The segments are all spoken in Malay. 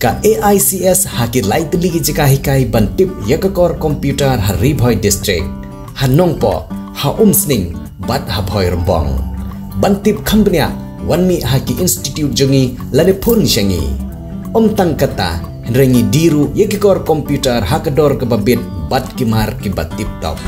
ka AICS haki laitli ki jika hikai bantip yakakor komputer Haribhoi district hanongpo ha umsning bat habhoi rembong bantip khambnya wanmi haki institute jongi lade pun syangi tangkata rengi diru yakakor komputer hakador kebabit bat kimar ki batip top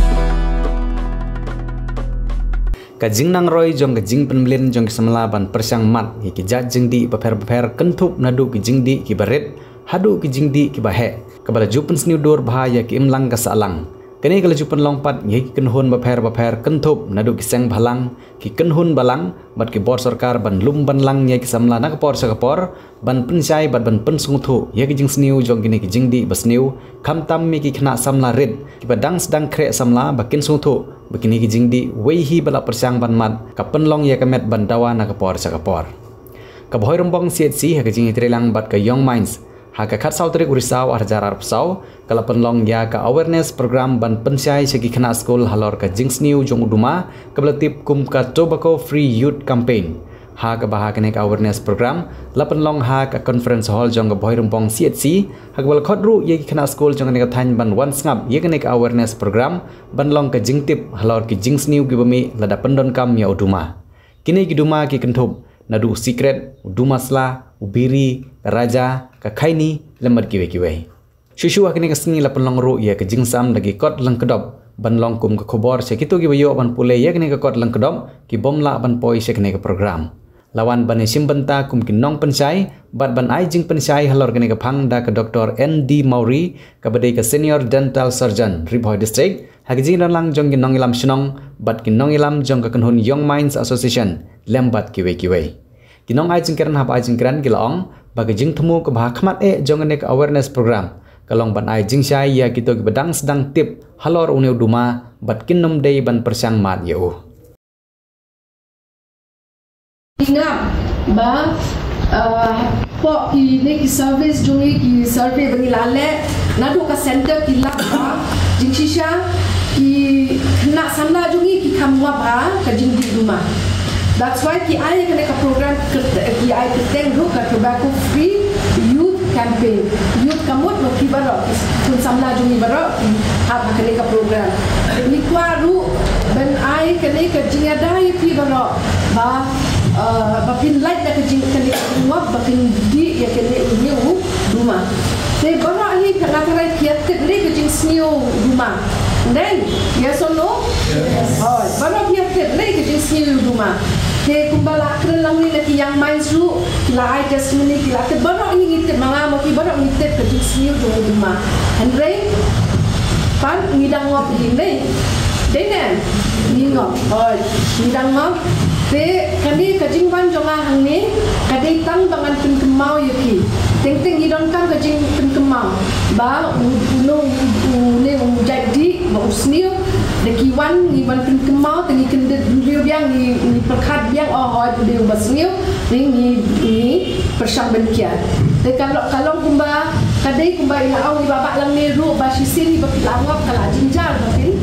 kajing nang roy jong kajing penmelin jong kesemla ban persyang mat ki jajing di beper kentup nadu ki jingdi ki baret hadu ki jingdi ki bahe kabala jupen sniudur bahaya ki imlang ka salang kene kala jupen longpat ki kenhun beper kentup nadu ki seng balang ki kenhun balang bat ki bor sarkar ban lum ban lang ki samla nak por sakapor ban pensai bat ban pensungthu ye ki jing sniu jong kini ki jingdi basniu kamtam mi ki khna samla red ki badang sedang kre samla bakin sungthu begini ki jingdi weihi bala persyang ban mat kapen long ya kamet bandawa na kapor sakapor kabhoi rombong CHC ha jing itrelang bat ka young minds ha ka khat sautri urisau arjarar psau kala penlong ya ka awareness program ban pensyai segi khana school halor ka jingsniu jong uduma kablatip kum ka tobacco free youth campaign ha ka baha kene ka awareness program lapen long ha ka conference hall jong ka bhoi rombong CHC ha ka bal khodru ye ki khana school jong ka thain ban wan ngap ye kene ka awareness program ban long ka jingtip halor ki jingsniu ki bami lada pendon kam ya uduma kini ki duma ki kentup nadu secret uduma sla ubiri raja ka khaini lemar ki we shushu akini ka singi lapen long ru ye ka jingsam lagi kot lang kedop ban long kum ka khobor se kitu ki bayo ban pule ye kene ka kot lang kedop ki bomla ban poi se kene ka program lawan ban simbenta kum ki nong pensai bat ban ai jing pensai halor kene ka phang da ka Dr. ND Mauri ka badai ka senior dental surgeon Haribhoi district hagijing lang jong ki nong ilam shnong bat ki nong ilam jong ka kanhun young minds association lembat ki we ki nong ai jing keran hap ai jing keran ki laong bagi jing themu ka bah khmat jong ne ka awareness program kalong ban ai jing shai ya kito ki badang sedang tip halor uneu duma bat kin nom dei ban persyang mat yeu ingat ba po ki ne ki service jungi ki survey bagi lale nadu ka center ki lab ba jing shisha ki kena samla jungi ki kamwa ba ka jing di rumah. That's why ki ai kena ka program ki ai keteng ru ka tobacco free youth campaign youth kamut no ki barok kun samla jungi barok ha kena ka program ni kwa ru ben ai kena ka jing adai pi barok ba bakin light na kajing kali semua bakin di ya kali new rumah. Saya baru ini kena kiatet ni kajing new rumah. Then yes or no? Yes. Oh, baru kiatet ni kajing new rumah. Saya kumbala kena langi lagi yang main su la I testimony kila. Baru ini ngitet manga maki baru ngitet kajing new rumah. Andre pan ngidang ngop ini. Denen ngop. Oh, ngidang ngop. Te kani kajing ban jonga hangni kadai tang bangan pun kemau yuki teng idon kan kajing pun kemau ba uno ne jadi ba usniu deki wan ni ban pun kemau tengi kende dia biang ni perkhat biang oh dia basniu ni persang benkia te kalau kumba kadai kumba ila au ni baba lang ni ru ba sisin ni ba pilangap kala jinjar batin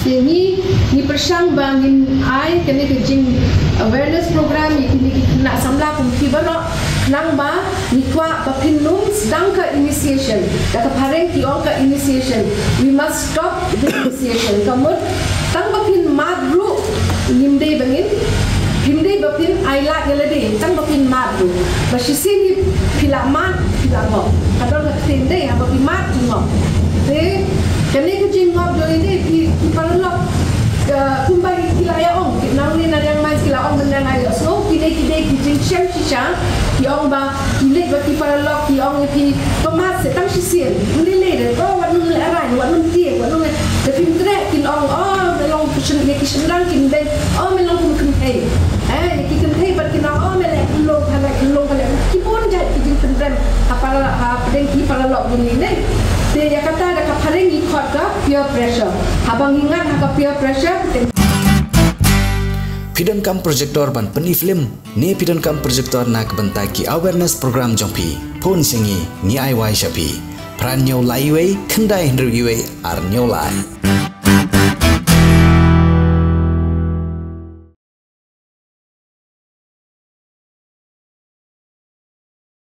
ini persang bangin ai kene kajing awareness program ini nak samla kumpi barok nang ba nikwa bapinung sedang ke initiation dak pareng ki ong ke initiation we must stop the initiation kamut tang bapin madru nimde bangin himde bapin aila gelade tang bapin madru basisi pilamat pilamo kadon ka tende ha bapin madru te kene kajing ngob do ini pi paralok kumbai kilaya ong nang ni nadang mai kila ong benda ngai so kile kijing shem shisha ki ong ba kile ba ki paralok ki ong pi tomat se tam shisien ni le de ko wa nun le arai wa nun tie wa nun de pim tre kin ong melong pushen ne ki shendang kin de melong kum hey ki kin hey ba kin ong melek lo phala ki pon jat kijing pendem ha pedeng ki paralok ni ne te ya kata ada kaparing ikut ke peer pressure habang ingat ha peer pressure Pidon kam projector ban peni film ne pidon kam projector nak bentai ki awareness program jompi pon singi ni ai wai shapi pran nyau lai wei kendai hendru yue ar nyau lai